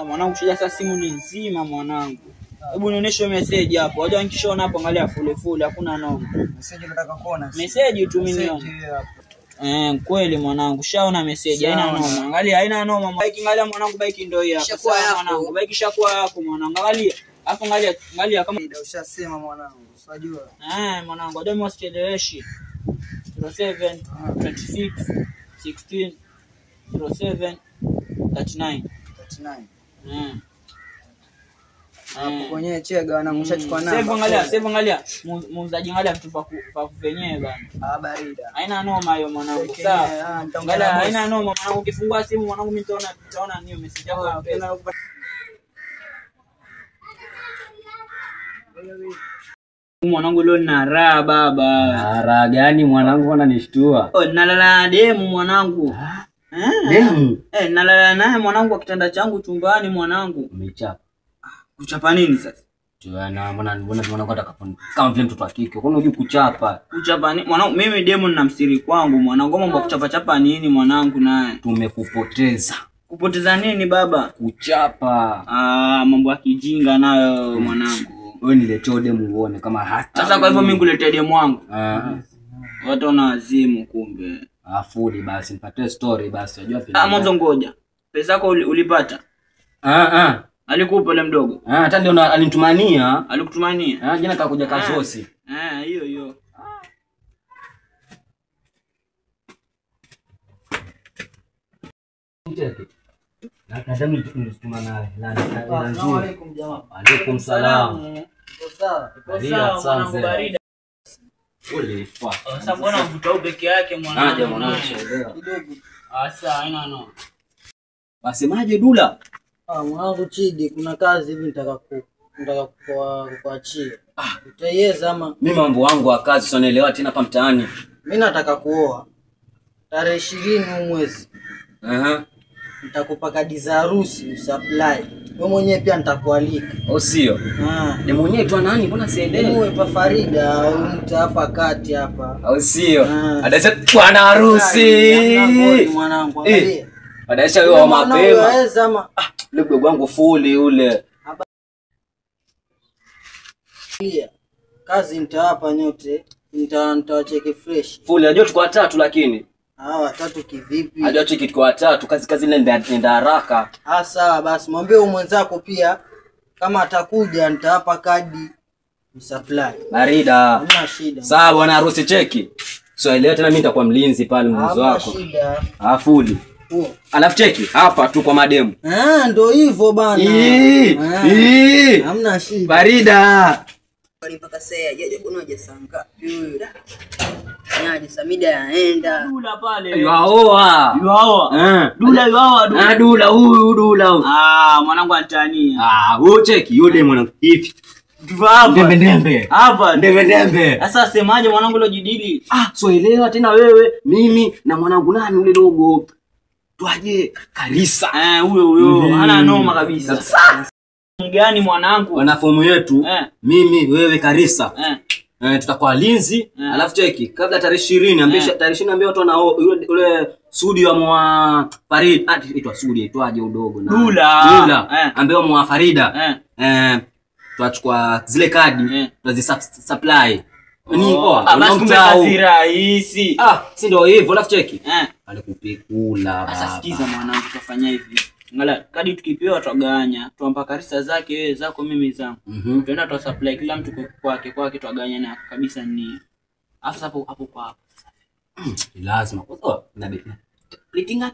Mwanangu shida sasa simu ni nzima mwanangu. Hebu nionyeshe message hapo. Waje nikishaona hapo angalia full hakuna noma. Message nataka kuona. Message tu mimi nione. Kweli mwanangu shaona message haina noma. Angalia haina noma. Bike angalia mwanangu bike ndio hii hapa. Sawa mwanangu bike shakuwa yako mwanangu. Angalia. Alafu angalia kama ushasema mwanangu. Unajua. Mwanangu ndio msicheleweshe. 07 26 16 07 39. Hapo kwenye chega wanamshachukua namba. Sasa angalia muuzaji angalia vitu pa kuvenyewe bana. Barida. Haina noma hiyo mwanangu. Sawa. Angalia haina noma mwanangu ukifungua simu mwanangu mimi nitaona niyo message yako. Mwanangu leo nina raha baba. Raha gani mwanangu mbona nishtua? Nalala demu mwanangu. Demu? Nalala naye mwanangu kwa kitanda changu chumbani mwanangu. Umechapa. Kuchapa nini sasa? Tuana mbona hata kama vile mtoto wa kike. Kwani unajua kuchapa? Kuchapa nini? Mwanangu mimi demu nina msiri kwangu mwanangu. Mambo kuchapa nini mwanangu naye? Tumekupoteza. Kupoteza nini baba? Kuchapa. Mambo ya kijinga nayo mwanangu. Wewe niletee demu uone kama hata. Sasa kwa hivyo mimi nikuletee demu wangu. Watu wana wazimu kumbe. Afuli basi nipatie story basi unajua vile. Mwanzo ngoja. Pesa yako ulipata? Alikupa ile mdogo? Hata ndio alinitumania. Alikutumania? Jana kakuja kasosi. Hiyo. Na kadamu nilituma naye. Assalamu alaykum jamaa. Alaykum salaam. Sawa. Mwanangu barida. Ole kwa. Sasa mbona mvuta peke yake mwanangu? Kidogo. Sasa haina no. Wasemaje Dula? Mwanangu Chidi kuna kazi hivi nitaka kukuachia. Utaiweza ama? Mimi mambo wangu wa kazi sio naelewa tena hapa mtaani. Mimi nataka kuoa. Tarehe 20 mwezi. Nitakupa kadi za harusi usupply. Wewe mwenyewe pia nitakualika. Au sio? Ni mwenyewe tu nani? Mbona sielewi? Wewe pa Farida mta hapa kati hapa. Au sio? Adaisha bwana harusi. Mwanangu angalia. Adaisha wewe mapema. Unaweza ama yule mdogo wangu fuli yule. Kazi nitawapa nyote. Nitawacheke fresh. Fuli unajua tuko watatu lakini. Watatu kivipi? Hajua cheki tuko watatu kazi nenda haraka. Sawa basi mwambie mwenzako pia kama atakuja nitawapa kadi supply. Barida. Hamna shida. Sawa bwana harusi cheki. So leo tena mimi nitakuwa mlinzi pale mlinzi wako. Hamna shida. Fuli. Alafu cheki hapa tu kwa mademu. Ndio hivyo bana. Hamna shida. Barida. Mpaka sasa yaje kuna hajasanga. Nyaje Samida yaenda. Dula pale. Yuaoa. Dula huyu Dula. Mwanangu antania. Wewe cheki yule mwanangu hivi. Ndembe. Hapa ndembe. Sasa semaje mwanangu leo jidili? So elewa tena wewe, mimi na mwanangu nani yule dogo. Twaje Karisa. Huyo hana noma kabisa. Mgani mwanangu? Wanafomu yetu. Mimi wewe Karisa. Tutakuwa linzi. Alafu cheki kabla tarehe 20 ambia tarehe 20 ambia watu wana yule Sudi wa mwa Farid. Itwa Sudi itwaje udogo na Dula. Ambia mwa Farida. Tuachukua zile kadi tuzi-supply. Basi kumbe kazi rahisi. Si ndio hivyo alafu cheki. Alikupikula. Sasa sikiza mwanangu tufanya hivi. Angalia kadi tukipewa tutaganya. Tuampa Karisa zake wewe zako mimi zangu. Tuenda tu supply kila mtu kwake tutaganya na kabisa ni. Alafu hapo kwa hapo. Lazima. Inabidi. Litinga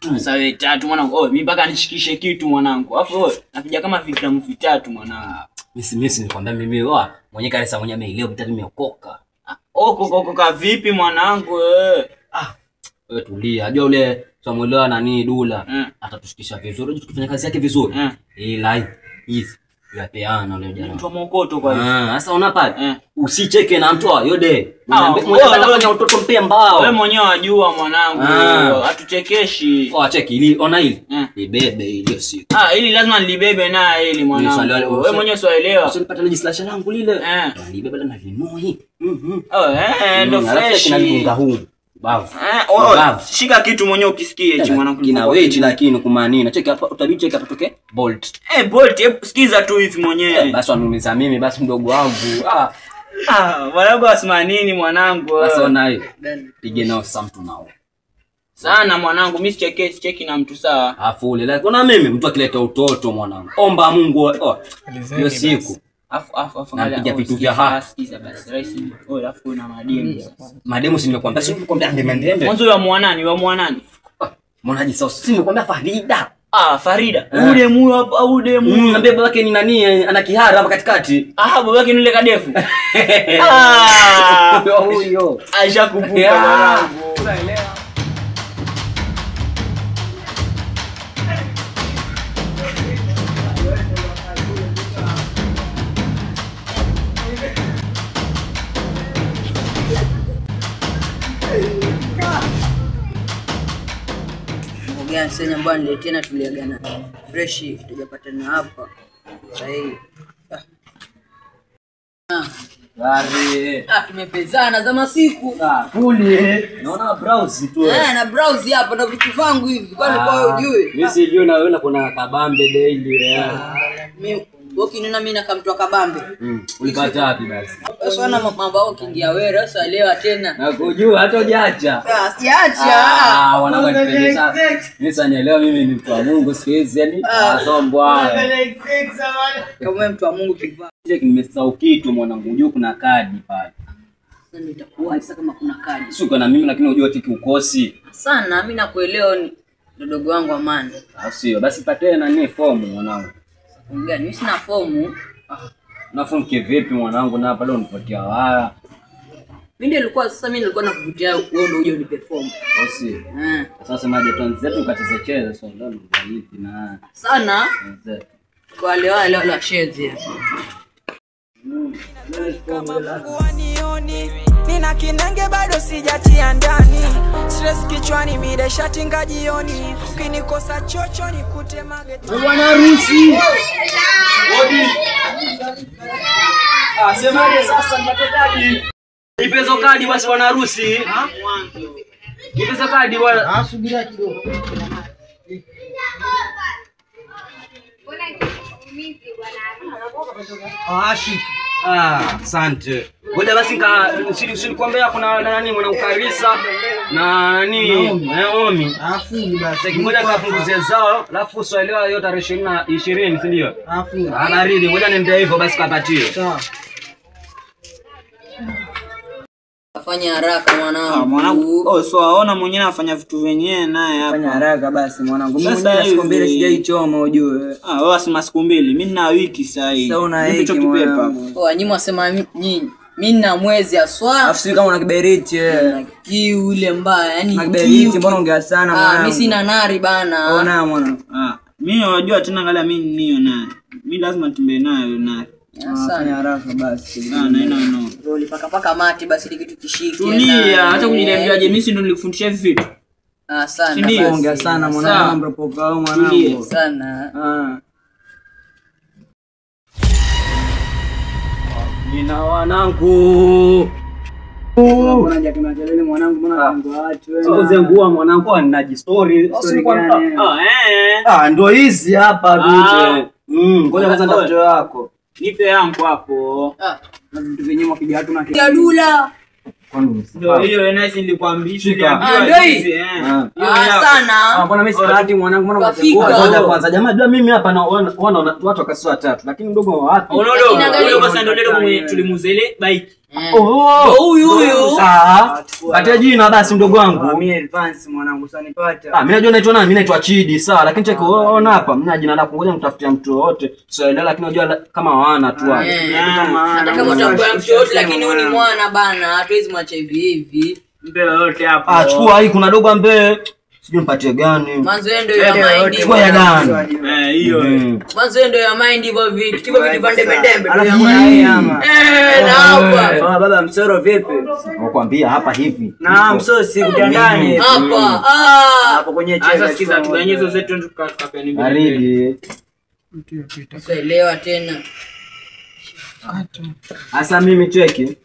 3. Sasa wewe 3 mwanangu. Mimi mpaka nishikishe kitu mwanangu. Alafu napiga kama vigramu 3 mwanangu. Mimi nilikwambia mimi mwenye Karisa mwenye ameelewa vitatu nimeokoka. Okoka vipi mwanangu wewe? Wewe tulia. Unajua ule tumeelewa nani Dula atatushikisha vizuri. Tukifanya kazi yake vizuri. Ila hizi yapeana leo jana. Mtu mokoto kwa hiyo. Sasa una pale. Usicheke na mtu yode. Mmoja atafanya utoto mpe mbao. Wewe mwenyewe wajua mwanangu. Hatuchekeshi. Cheki ili ona hili. Libebe ile siku. Ili lazima nilibebe na hili mwanangu. Wewe mwenyewe usielewa. Usinipata legislation langu lile. Libebe na linoi. Ndio fresh. Na huu. Bavu. Shika kitu mwenyewe ukisikie hichi mwanangu. Kina weight lakini kumanina. Cheki hapa utabidi cheki hapa toke Bolt. Bolt sikiza tu hivi mwenyewe. Basi wanumiza mimi basi mdogo wangu. Mwanangu asema nini mwanangu? Sasa nayo. Pige nao samtu nao. Sana mwanangu, mimi sicheki na mtu sawa. Afule like kuna mimi mtu akileta utoto mwanangu. Omba Mungu hiyo siku. Afu napiga vitu vya sikiza basi. Rais alafu kuna mademu sasa. Mademu si nimekwambia si nimekwambia ndembe. Mwanzo wa mwanani? Mwanaji sasa si nimekwambia Farida. Farida. Ule muyo hapa au demu. Niambia babake ni nani ana kihara hapa katikati. Babake ni yule kadefu. Huyo. Aisha kupuka mwanangu. Unaelewa? Ngea senya mbani tena tuliagana fresh tujapatana hapa. Sahi. Gari. Tumepezana za masiku. Kuli. Naona browse tu. Na browse hapa na vitu vangu hivi. Kwani kwa ujue? Mimi sijui na wewe kuna kabambe daily. Mimi ukiniona mimi na kamtoa kabambe. Ulipata wapi basi? Sasa na mambo yao kingia wewe sasa leo tena. Nakujua hata hujaacha. Sijaacha. Wananipendeza. Mimi sanielewa mimi ni mtu wa Mungu siku hizi yani asombwa. Kama mtu wa Mungu kivaa. Nimesahau kitu mwanangu, unajua kuna kadi pale. Sasa nitakuwa sasa kama kuna kadi. Sio na mimi lakini unajua tiki ukosi. Sana mimi nakuelewa ni mdogo wangu Amani. Sio basi patee nani fomu mwanangu. Ngani mimi sina fomu. Na fomu kivipi mwanangu na hapa leo nipotea wala. Mimi nilikuwa nakuvutia wewe ndio uje unipe fomu. Sio. Sasa maji tuanze tukacheze cheze so ndio hivi na sana. Kwa wale shezi. Kama Mungu anioni, nina kinenge bado sijatia ndani. Stress kichwani mide shati ngajioni. Ukinikosa chocho nikute mageti. Bwana harusi. Odi. Semaje sasa mtakadi? Nipezo kadi basi bwana harusi. Nipezo kadi bwana. Subiria kidogo. Asante. Ngoja basi nilikwambia kuna nani mwana ukarisa na nani Naomi. Afu basi. Ngoja kapunguze zao, alafu swaliwa hiyo tarehe 20 si ndio? Afu. Baridi, ngoja niende hivyo basi kapatie. Sawa. Fanya haraka mwanangu. Mwanangu, so aona mwenyewe afanya vitu wenyewe naye hapa. Fanya haraka basi mwanangu. Mimi mwenyewe siku mbili sijaichoma ujue. Wewe asema siku mbili, mimi nina wiki sasa hivi. Sasa una hiki kipepa. Nyinyi mwasema nyinyi. Mimi nina mwezi aswa. Afu kama una kiberiti na kiu ile mbaya, yani na kiberiti mbona ongea sana mwanangu? Mimi sina nari bana. Ona mwanangu. Mimi unajua tena angalia mimi niyo naye. Mimi lazima nitembe nayo naye. Fanya haraka basi. No. Roli paka mati basi ile kitu kishike. Tulia, hata kuniambiaje mimi si ndo nilikufundisha hivi vitu. Sana. Ongea sana mwanangu, mropoka au mwanangu. Sana. Nina wanangu. Mbona jakuna kelele mwanangu, mbona anaongea watu wewe? Sio zengua mwanangu anaji story. Ndio hizi hapa bibi. Ngoja kwanza nitafute wako. Nipe yangu hapo. Na vitu vyenyewe mkija watu na Dula. Kwani ndio hiyo nice nilikwambia. Ndio hii. Sana. Mbona mimi sipati mwanangu, mbona unafika? Kwanza jamaa jua mimi hapa naona watu wakasi watatu lakini mdogo wa wapi? Ndio basi ndio leo tulimuzele bike. Huyu. Pata jina basi mdogo wangu. Mimi advance mwanangu usanipata. Mimi najua naitwa nani? Mimi naitwa Chidi, sawa, lakini cheki unaona hapa, mimi jina lako ngoja mtafutia mtu wote. Sio lakini unajua kama wana tu wale. Hata kama utakuwa mtu wote lakini wewe ni mwana bana, hatuwezi mwacha hivi. Mbele yote hapo. Chukua hii kuna dogo ambaye sijui nipatie gani. Mwanzo ndio ya mind. Chukua ya gani? Hiyo. Mwanzo ndio ya mind hivyo vitu. Hivyo vitu vande mendembe. Alafu na hii ama. Na hapa. Baba msoro vipi? Nakwambia hapa hivi. Na msosi kutandani. Hapa. Hapo kwenye cheza. Sasa sikiza tuganyezo zetu tukakapeni mbele. Baridi. Usielewa tena. Asa mimi cheki.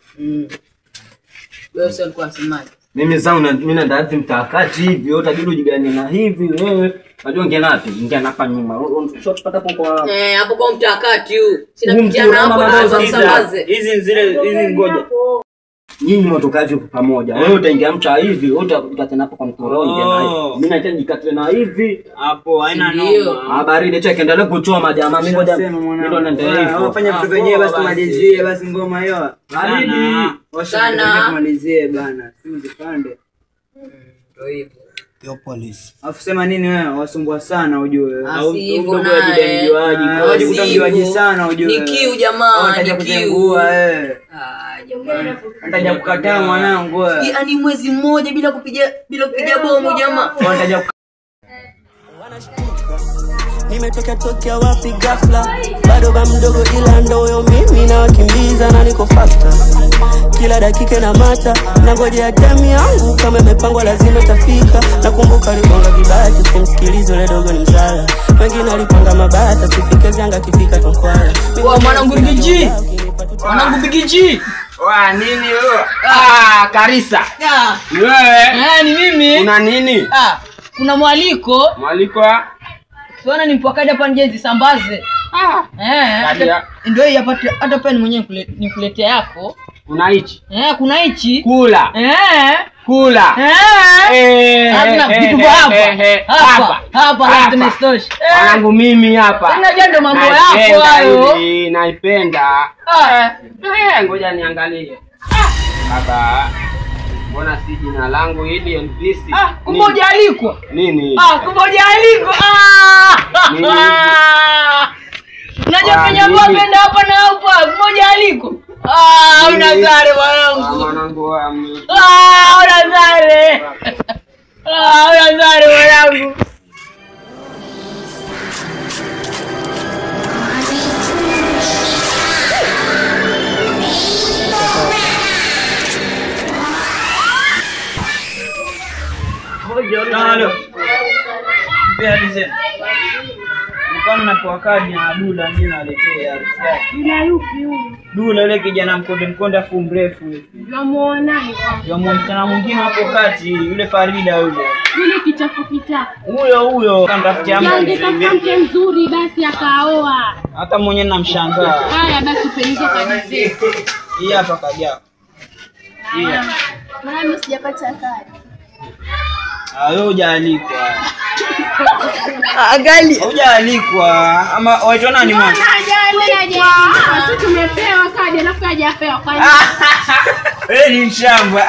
Wewe sio kwa semaji. Mimi zangu na mimi na dadi mtakati hivi, utabidi ujigane na hivi wewe. Unajua ingia wapi? Ingia hapa nyuma. Unatupata hapo kwa hapo kwa mtakati huu. Sina kijana hapo na sambaze. Hizi zile hizi ngoja. Nyinyi mtokaje pamoja? Wewe utaingia mcha hivi, utakutana hapo kwa mkoroni tena. Mimi naitaka jikate na hivi. Hapo haina noma. Baridi cha kiendelea kuchoma jamaa. Mimi ngoja. Mimi ndo naendelea hivyo. Wafanya vitu wenyewe basi tumalizie basi ngoma hiyo. Baridi. Sana. Tumalizie bana. Usipande. Ndio hivyo. Yo police. Afu sema nini wewe? Wasumbua sana ujue. Au mdogo ajidanijuaji. Hawaji kutamjuaji sana ujue. Ni kiu jamaa, ni kiu. Jamani. Nitaja kukataa mwanangu wewe. Yaani mwezi mmoja bila kupiga bomu jamaa. Nitaja Nimetokea wapi ghafla, bado ba mdogo ila ndoyo mimi na wakimbiza na niko faster. Kila dakika na mata, na ngoja damu yangu kama imepangwa lazima itafika. Nakumbuka aligonga kibati, simsikilize yule dogo ni mzala. Wengine alipanga mabata, sifike zanga kifika Tonkwala. Wa mwanangu Bigiji. Mwanangu Bigiji. wa nini wewe? Karisa. Wewe? Ni mimi. Una nini? Kuna mwaliko. Mwaliko? Tuona ni mpwakaje hapa nje zisambaze. Ndio hii hata pia ni mwenyewe nikuletea yako. Kuna hichi. Kuna hichi. Kula. Kula. Hapa vitu kwa hapa. Hapa lazima stosh. Mwanangu mimi hapa. Sasa ndio mambo yako hayo. Naipenda. Ngoja niangalie. Baba. Mbona si jina langu hili NPC? Kumbe hujalikwa. Nini? Kumbe hujalikwa. Unajua penye mbona hapa na hapa, kumbe hujalikwa. Unazare mwanangu. Mwanangu wangu. Unazare. Unazare mwanangu. Halo. Pia dize. Mkono na kwa kadi na Dula mimi naletea harusi yake. Yule yupi huyu? Dula yule kijana mkonde afu mrefu. Namuona ni kwa. Yule msichana mwingine hapo kati, yule Farida yule. Yule kichafu. Huyo kanitafutia mke mzuri basi akaoa. Hata mwenyewe namshangaa. Haya basi penizo kabisa. Hii hapa kaja. Maana mimi sijapata kadi. Wewe hujalikwa. Angali. Hujalikwa ama waitwa nani mwana? Hajalikwa. Sisi tumepewa kadi alafu hajapewa kwa nini? Wewe ni mshamba.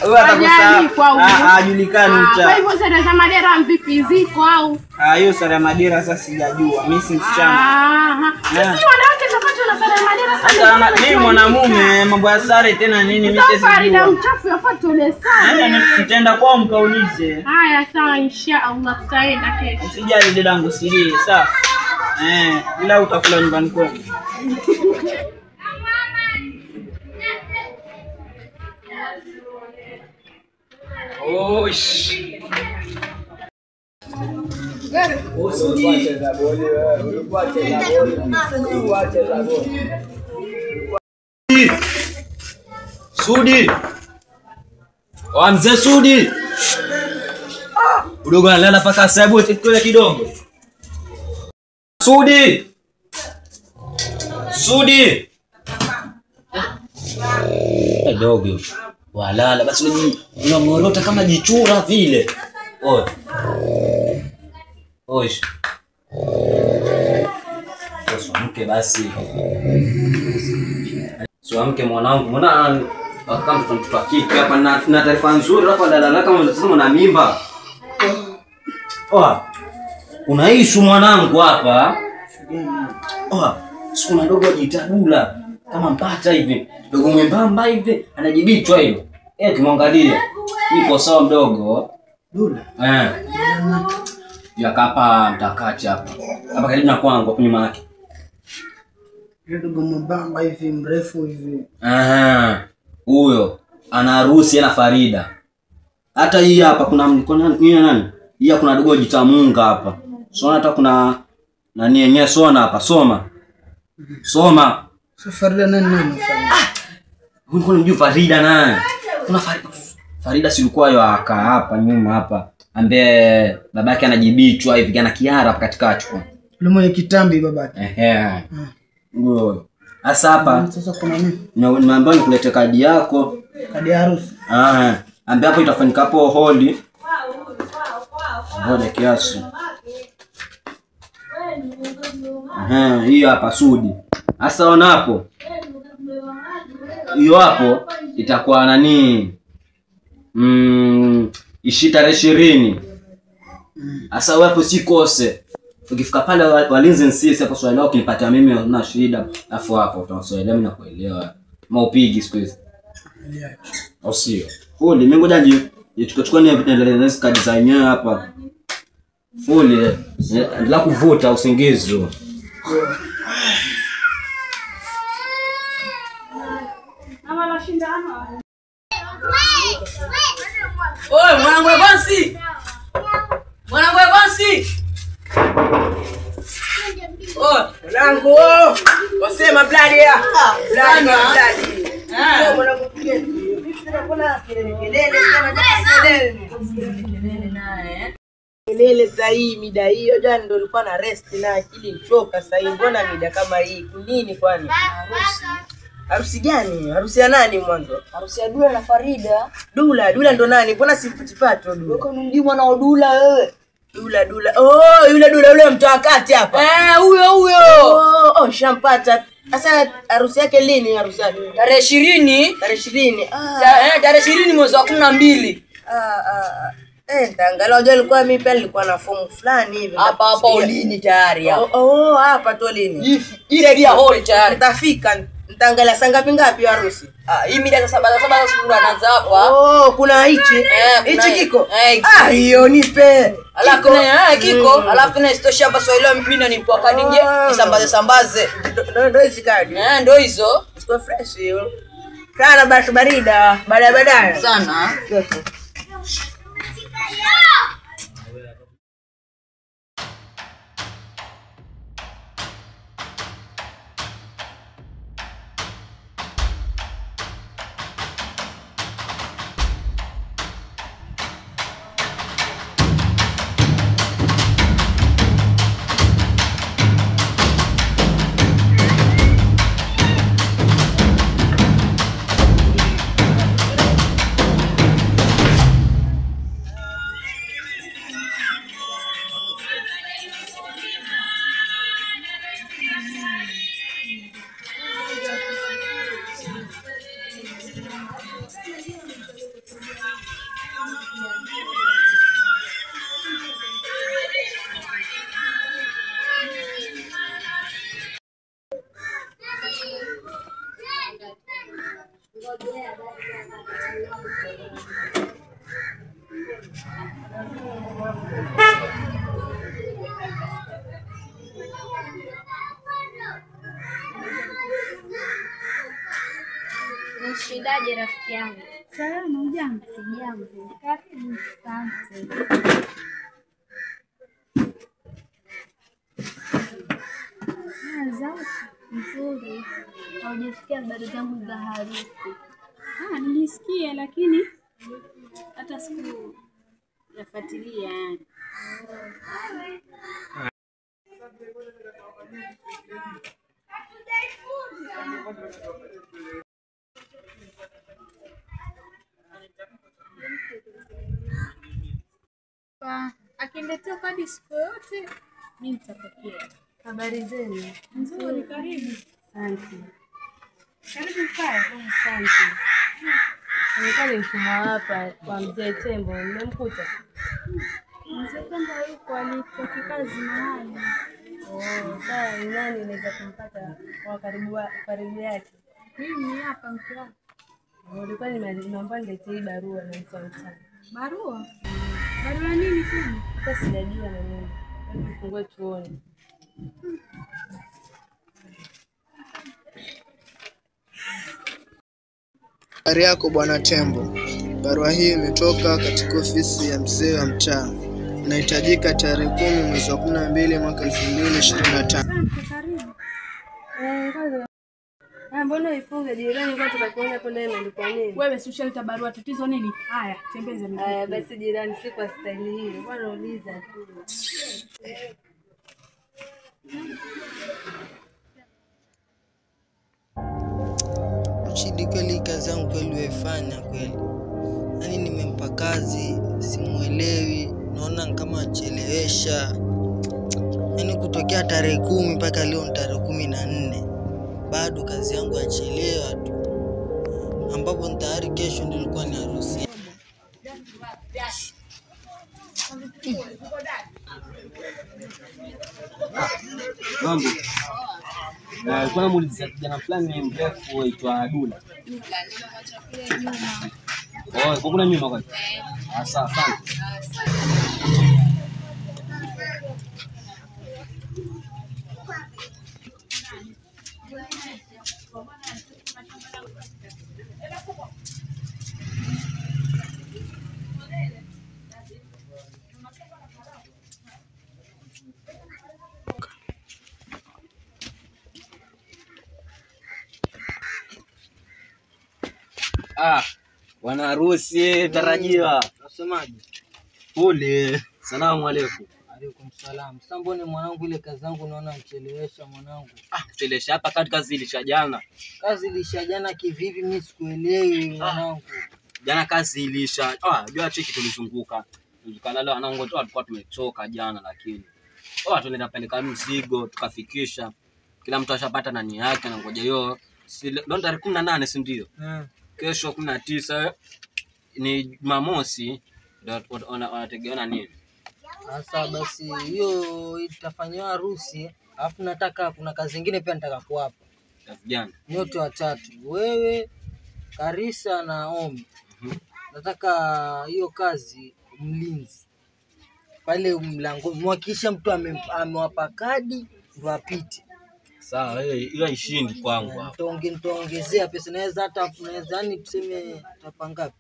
Wewe atakusahau. Hajulikani mta. Kwa hivyo sare za madera vipi ziko au? Hiyo sare ya madera sasa sijajua. Mimi si msichana. Sisi wanawake tofauti na sare ya madera sasa. Sasa mimi mwanamume mambo ya sare tena nini mimi sisi. Safari na mchafu yafuate ule sare. Nitaenda kwao mkaulize. Haya sawa inshallah tutaenda kesho. Usijali dadangu silie sawa. Ila utakula nyumbani kwenu. Sudi. Mzee Sudi. Udogo analala paka sababu tukule kidogo. Sudi. Kidogo. Walala basi unamorota kama jichura vile. Oi. Suamke basi. Suamke mwanangu. Mbona kama mtoto kike hapa na taarifa nzuri hapa dalala kama unasema na mimba. Kuna issue mwanangu hapa. Siku ndogo ajiita Dula kama mpata hivi. Dogo mwembamba hivi anajibichwa hiyo. Kimwangalia. Niko sawa mdogo. Dula. Yakapa mtakati hapa. Hapa karibu na kwangu hapo nyuma yake. Yule dogo mbamba hivi mrefu hivi. Huyo ana harusi na Farida. Hata hii hapa kuna nani? Hii kuna dogo jitamunga hapa. Sona hata kuna nani yenyewe sona hapa soma. Farida nani? Huko unajua Farida nani? Kuna Farida si ulikuwa yo aka hapa nyuma hapa. Ambaye babake anajibichwa hivi ana Kiara katikati kwa. Yule mwenye kitambi babake. Ngo. Sasa hapa Sasa kuna nini? Nimeambiwa nikulete kadi yako. Kadi ya harusi. Ambaye hapo itafanyika hapo holi. Ngoja kiasi. Hii hapa Sudi. Sasa ona hapo. Hiyo hapo itakuwa nani? Tarehe 20. Sasa wewe hapo sikose. Ukifika pale walinzi nsisi hapo swali lao kinipatia mimi na shida. Alafu hapo utawasoelea mimi na kuelewa. Maupigi siku hizi. Au sio? Holi mimi ngoja nichukue ni endelea kadi za yenyewe hapa. Holi endelea kuvuta usingizi. Oi, mwanangu Evansi. Mwanangu Evansi. Mwanangu, wasema blood ya. Blood. Mwanangu kigeni. Kuna kelele kelele sahi mida hiyo jana ndo nilikuwa na rest na akili nichoka sahi. Mbona mida kama hii? Nini kwani? Harusi gani? Harusi ya nani mwanzo? Harusi ya Dula na Farida. Dula ndo nani? Mbona simpatipato Dula? Uko mji mwana wa Dula wewe. Dula. Oh, yule Dula yule mtakati hapa. Huyo. Shampata. Sasa harusi yake lini harusi yake? Tarehe 20. Tarehe 20. Tarehe 20 mwezi wa 12. Angalau jua alikuwa mimi pia nilikuwa na fomu fulani hivi. Hapa Olini tayari hapa. Hapa tu Olini. Ile dia hall tayari. Nitafika. Nitaangalia saa ngapi harusi? Hii mida saa 7 siku anaanza hapa. Kuna hichi kiko. Hiyo nipe. Alafu kiko, alafu na istosha hapa Swahili mimi na nipo kadi nje nisambaze. Ndio hizi kadi. Ndio hizo. Siko fresh hiyo. Kana barida baadaye. Sana. Shidaje rafiki yangu? Salama, hujambo? Sijambo. Karibu. Asante. Nzuri. Haujasikia habari zangu za harusi? Nilisikia lakini hata siku nafuatilia yani. Akiniletea kadi siku yote mimi nitapokea. Habari zenu? Nzuri, karibu. Asante. Karibu kae. Asante. Nilikuwa nimtuma hapa kwa mzee Tembo, nimemkuta. Mzee Tembo yuko alitoka kazi mahali. Sasa nani anaweza kumpata kwa karibu yake? Mimi hapa mke wako. Nilikuwa nimeomba niletee barua na mtandao. Barua? Barua nini tena? Sasa sijajua na nini. Tufungue tuone. Habari yako Bwana Tembo. Barua hii imetoka katika ofisi ya mzee wa mtaa. Inahitajika tarehe 10 mwezi wa 12 mwaka 2025. mbona ifunge jirani kwa tutakuona hapo ndani imeandikwa nini? Wewe si ushaleta barua, tatizo nini? Haya, tembeza miguu. Haya basi jirani, si kwa staili hiyo. Bwana uliza tu. Chidi kweli kazi yangu kweli waifanya kweli. Yaani nimempa kazi, simuelewi, naona kama achelewesha. Yaani kutokea tarehe 10 mpaka leo ni tarehe 14. Bado kazi yangu achelewa tu. Ambapo tayari kesho ndio ilikuwa ni harusi. Mambo. Kuna muuliza kijana fulani mrefu aitwa Dula. Oh, kuna nyuma kwa. Sawa sana. Bwana harusi tarajiwa. Unasemaje? Pole. Salamu alaykum. Alaykum salam. Sasa mbona mwanangu ile kazi yangu naona nichelewesha mwanangu? Kuchelewesha hapa kazi ilisha jana. Kazi ilisha jana kivipi mimi sikuelewi mwanangu. Jana kazi ilisha. Jua cheki tulizunguka. Tulizunguka leo wanangu tu tulikuwa tumechoka jana lakini. Tunaenda peleka mzigo tukafikisha. Kila mtu ashapata nani yake na ngoja hiyo. Leo tarehe 18 si ndio? Kesho 19 ni Jumamosi ndio wanategeana nini? Sasa basi hiyo itafanywa harusi, alafu nataka kuna kazi nyingine pia nataka kuwapa. Kazi gani? Nyote watatu. Wewe, Karisa na Omi. Nataka hiyo kazi mlinzi. Pale mlango mwakisha mtu amewapa kadi ndio apite. Sawa, hiyo ishindi kwangu hapo. Nitaongezea pesa, naweza hata yani tuseme tapa ngapi?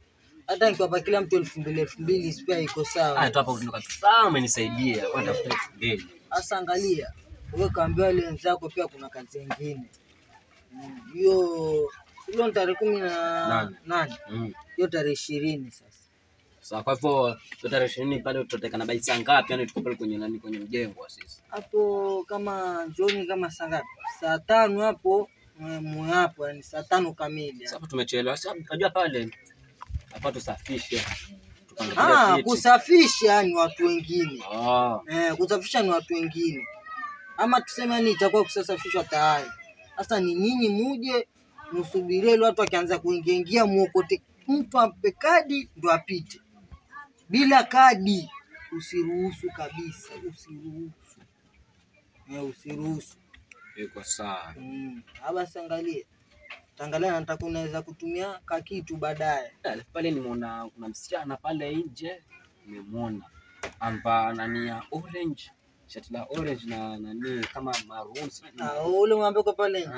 Hata nikiwapa kila mtu 2000 pia iko sawa. Hata hapo kutoka sawa umenisaidia kwa tafuta 2000. Sasa angalia, wewe kaambia wale wenzako pia kuna kazi nyingine. Hiyo sio tarehe 18. Hiyo tarehe 20 sasa. Sawa, kwa hivyo tarehe 20 pale tutatekana bai saa ngapi? Yani tuko pale kwenye mjengo sisi. Hapo kama jioni kama saa ngapi? Saa 5 hapo hapo yani saa 5 kamili. Sasa tumechelewa. Sasa unajua pale hapa tusafishe. Kusafisha ni watu wengine. Kusafisha ni watu wengine. Ama tuseme ni itakuwa kusafishwa tayari. Sasa ni nyinyi muje msubirie ile watu wakianza kuingia muokote mtu ampe kadi ndo apite. Bila kadi usiruhusu kabisa, usiruhusu. Usiruhusu. Iko sawa. Basi angalia. Tangalia nataka unaweza kutumia kitu baadaye. Pale nimeona kuna msichana pale nje, nimemwona. Amva nani ya orange, shati la orange na nani kama maroon. Ule mwambie kwa pale.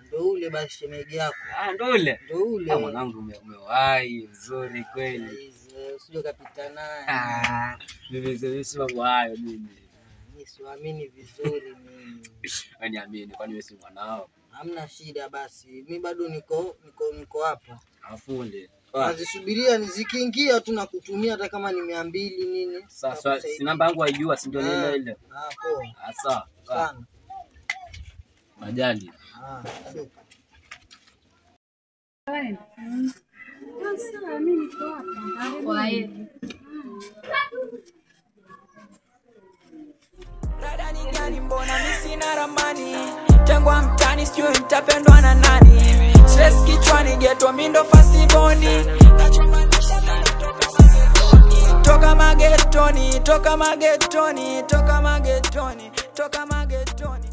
Ndio ule basi shemeji yako. Ndio ule. Ndio ule. Mwanangu umewahi vizuri kweli. Usije kapita naye. Mimi si mambo hayo mimi. Nisiamini vizuri mimi. Niamini kwani wewe si mwanao? Hamna shida basi. Mimi bado niko hapa. Afunde. Nazisubiria nizikiingia tu na kutumia hata kama ni 200 nini. Sasa si namba yangu haijua si ndio ile. Poa. Sawa. Sana. Majali. Sasa mimi niko hapa. Kwa hiyo Rada ni gani mbona mimi sina ramani? Tengwa mtani sijui nitapendwa na nani? Stress kichwani ghetto mimi ndo fastiboni. Toka magetoni, toka magetoni, toka magetoni, toka magetoni.